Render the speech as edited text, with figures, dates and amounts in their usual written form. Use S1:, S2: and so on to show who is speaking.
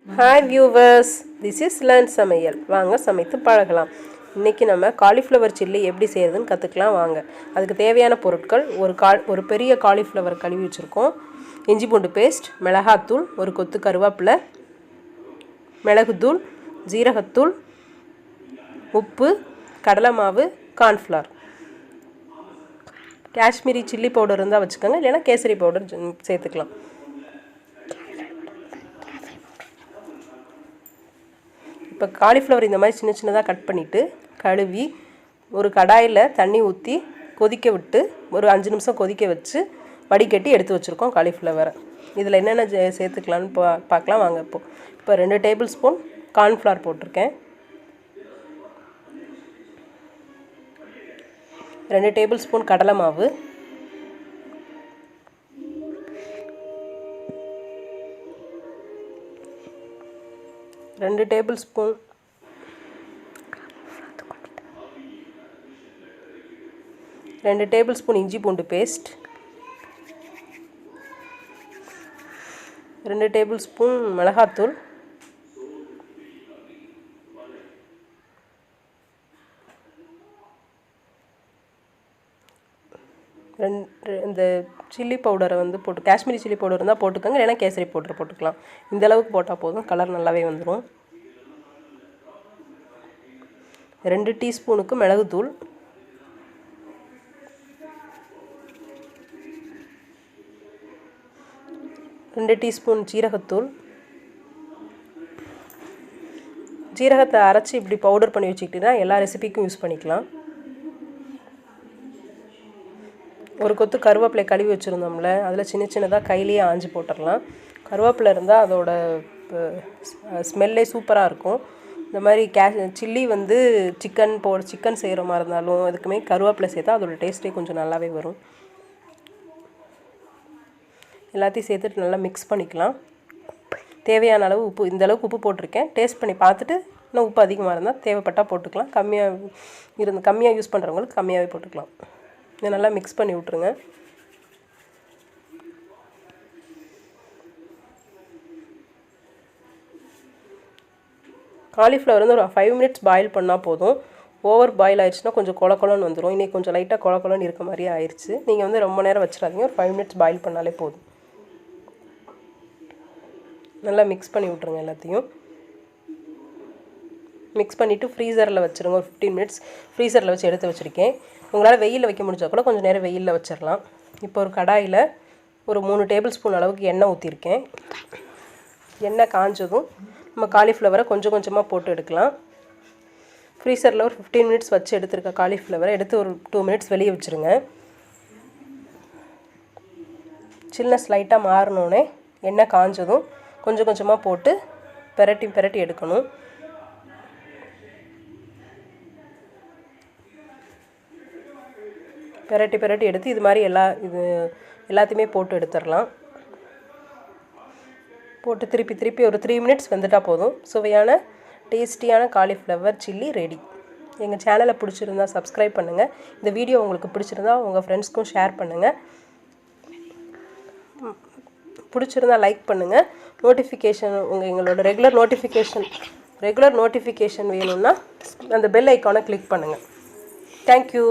S1: Hi viewers, this is Learn சமையல். வாங்க சமைத்து பழகலாம். இன்னைக்கு நம்ம காலிஃப்ளவர் சில்லி எப்படி செய்யறதுன்னு கத்துக்கலாம் வாங்க. அதுக்கு தேவையான பொருட்கள் ஒரு பெரிய காலிஃப்ளவர் கழுவி வச்சிருக்கோம். இஞ்சி பூண்டு பேஸ்ட், மிளகாய்த்தூள், ஒரு கொத்து கருவேப்பிலை, மிளகுத்தூள், ஜீரகத்தூள், உப்பு, கடலை மாவு, கார்ன்ஃப்ளவர். காஷ்மீரி சில்லி பவுடர் இருந்தால் வச்சுக்கோங்க, இல்லைன்னா கேசரி பவுடர் சேர்த்துக்கலாம். இப்போ காலிஃப்ளவர் இந்த மாதிரி சின்ன சின்னதாக கட் பண்ணிவிட்டு கழுவி ஒரு கடாயில் தண்ணி ஊற்றி கொதிக்க விட்டு ஒரு 5 நிமிஷம் கொதிக்க வச்சு வடிகட்டி எடுத்து வச்சுருக்கோம் காலிஃப்ளவரை. இதில் என்னென்ன சேர்த்துக்கலான்னு பார்க்கலாம் வாங்க. இப்போ 2 டேபிள் ஸ்பூன் கார்ன்ஃப்ளவர் போட்டிருக்கேன், 2 டேபிள் ஸ்பூன் கடலை மாவு, 2 டேபிள் ஸ்பூன் இஞ்சி பூண்டு பேஸ்ட், 2 டேபிள் ஸ்பூன் மிளகாத்தூள், 2 இந்த சில்லி பவுடரை போட்டு காஷ்மீரி சில்லி பவுடர் இருந்தால் போட்டுக்கோங்க, இல்லைன்னா கேசரி பவுடர் போட்டுக்கலாம். இந்த அளவுக்கு போட்டால் போதும், கலர் நல்லாவே வந்துடும். 2 டீஸ்பூனுக்கு மிளகுத்தூள், 2 டீஸ்பூன் ஜீரகத்தூள். ஜீரகத்தை அரைச்சி இப்படி பவுடர் பண்ணி வச்சுக்கிட்டீங்கன்னா எல்லா ரெசிபிக்கும் யூஸ் பண்ணிக்கலாம். ஒரு கொத்து கருவேப்பிலை கழுவி வச்சுருந்தோம்ல, அதில் சின்ன சின்னதாக கையிலேயே ஆஞ்சு போட்டுடலாம். கருவேப்பிலை இருந்தால் அதோட ஸ்மெல்லே சூப்பராக இருக்கும். இந்த மாதிரி சில்லி சிக்கன் செய்கிற மாதிரி இருந்தாலும் அதுக்குமே கருவேப்பிலை சேர்த்தா அதோட டேஸ்ட்டே கொஞ்சம் நல்லாவே வரும். எல்லாத்தையும் சேர்த்துட்டு நல்லா மிக்ஸ் பண்ணிக்கலாம். தேவையான அளவு உப்பு, இந்த அளவுக்கு உப்பு போட்டிருக்கேன். டேஸ்ட் பண்ணி பார்த்துட்டு இன்னும் உப்பு அதிகமாக இருந்தால் தேவைப்பட்டால் போட்டுக்கலாம். கம்மியாக யூஸ் பண்ணுறவங்களுக்கு கம்மியாகவே போட்டுக்கலாம். இதை நல்லா மிக்ஸ் பண்ணி விட்ருங்க. காலிஃப்ளவர் ஒரு 5 மினிட்ஸ் பாயில் பண்ணால் போதும். ஓவர் பாயில் ஆயிடுச்சுன்னா கொஞ்சம் கொலன்னு வந்துடும். இன்றைக்கி கொஞ்சம் லைட்டாக கொலன்னு இருக்க மாதிரியே ஆயிடுச்சு. நீங்கள் ரொம்ப நேரம் வச்சிடாதீங்க, ஒரு 5 மினிட்ஸ் பாயில் பண்ணாலே போதும். நல்லா மிக்ஸ் பண்ணி விட்ருங்க. எல்லாத்தையும் மிக்ஸ் பண்ணிவிட்டு ஃப்ரீசரில் வச்சுருங்க. ஒரு 15 மினிட்ஸ் ஃப்ரீசரில் வச்சு எடுத்து வச்சுருக்கேன். உங்களால் வெயிலில் வைக்க முடிஞ்சா கூட கொஞ்சம் நேரம் வெயிலில் வச்சிடலாம். இப்போ ஒரு கடாயில் ஒரு 3 டேபிள் ஸ்பூன் அளவுக்கு எண்ணெய் ஊற்றிருக்கேன். எண்ணெய் காஞ்சதும் நம்ம காலிஃப்ளவரை கொஞ்சம் கொஞ்சமாக போட்டு எடுக்கலாம். ஃப்ரீசரில் ஒரு 15 மினிட்ஸ் வச்சு எடுத்துருக்க காலிஃப்ளவரை எடுத்து ஒரு 2 மினிட்ஸ் வெளியே வச்சுருங்க. சில்னஸ் லைட்டாக மாறினோடனே எண்ணெய் காஞ்சதும் கொஞ்சம் கொஞ்சமாக போட்டு பெரட்டி எடுக்கணும். பெரட்டி எடுத்து இது மாதிரி எல்லாத்தையுமே போட்டு எடுத்துடலாம். போட்டு திருப்பி ஒரு 3 மினிட்ஸ் வெந்துட்டால் போதும். சுவையான டேஸ்டியான காலிஃப்ளவர் சில்லி ரெடி. எங்கள் சேனலை பிடிச்சிருந்தா சப்ஸ்கிரைப் பண்ணுங்கள். இந்த வீடியோ உங்களுக்கு பிடிச்சிருந்தா உங்கள் ஃப்ரெண்ட்ஸ்க்கும் ஷேர் பண்ணுங்கள். பிடிச்சிருந்தா லைக் பண்ணுங்கள். எங்களோட ரெகுலர் நோட்டிஃபிகேஷன் வேணும்னா அந்த பெல் ஐக்கானை கிளிக் பண்ணுங்கள். தேங்க்யூ.